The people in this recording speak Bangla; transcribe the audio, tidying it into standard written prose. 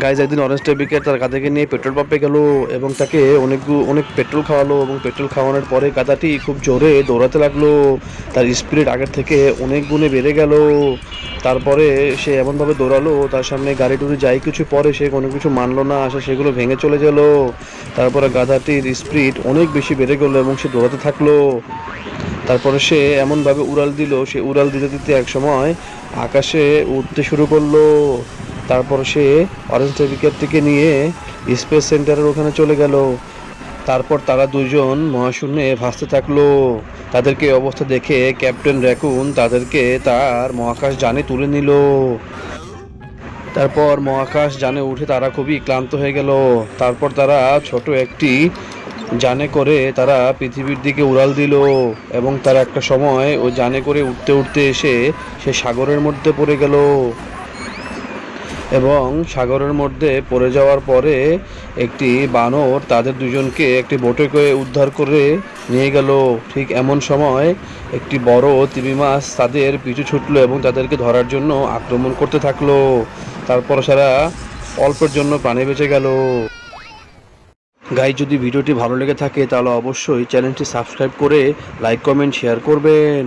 গাইজ একদিন অরেঞ্জ টেবিকে তার গাধাকে নিয়ে পেট্রোল পাম্পে গেল এবং তাকে অনেক পেট্রোল খাওয়ালো এবং পেট্রোল খাওয়ানোর পরে গাধাটি খুব জোরে দৌড়াতে লাগলো। তার স্পিড আগের থেকে অনেক গুণে বেড়ে গেল। তারপরে সে এমনভাবে দৌড়ালো, তার সামনে গাড়ি টুড়ি যাই কিছু পরে সে কোনো কিছু মানলো না, সে সেগুলো ভেঙে চলে গেল। তারপরে গাধাটির স্পিড অনেক বেশি বেড়ে গেল এবং সে দৌড়াতে থাকলো। তারপরে সে এমনভাবে উড়াল দিল, সে উড়াল দিতে দিতে এক সময় আকাশে উঠতে শুরু করলো। তারপর সে অরেঞ্জ টেবিকেটটিকে নিয়ে স্পেস সেন্টারের ওখানে চলে গেল। তারপর তারা দুজন মহাশূন্যে ভাসতে থাকলো। তাদেরকে অবস্থা দেখে ক্যাপ্টেন র্যাকুন তাদেরকে তার মহাকাশ যানে তুলে নিল। তারপর মহাকাশ যানে উঠে তারা খুবই ক্লান্ত হয়ে গেল। তারপর তারা ছোট একটি যানে করে তারা পৃথিবীর দিকে উড়াল দিল এবং তারা একটা সময় ওই যানে করে উঠতে উঠতে এসে সে সাগরের মধ্যে পড়ে গেল। এবং সাগরের মধ্যে পড়ে যাওয়ার পরে একটি বানর তাদের দুজনকে একটি বোটে করে উদ্ধার করে নিয়ে গেল। ঠিক এমন সময় একটি বড় তিমি মাছ তাদের পিছু ছুটলো এবং তাদেরকে ধরার জন্য আক্রমণ করতে থাকলো। তারপর সারা অল্পের জন্য প্রাণে বেঁচে গেল। গাইজ, যদি ভিডিওটি ভালো লেগে থাকে তাহলে অবশ্যই চ্যানেলটি সাবস্ক্রাইব করে লাইক কমেন্ট শেয়ার করবেন।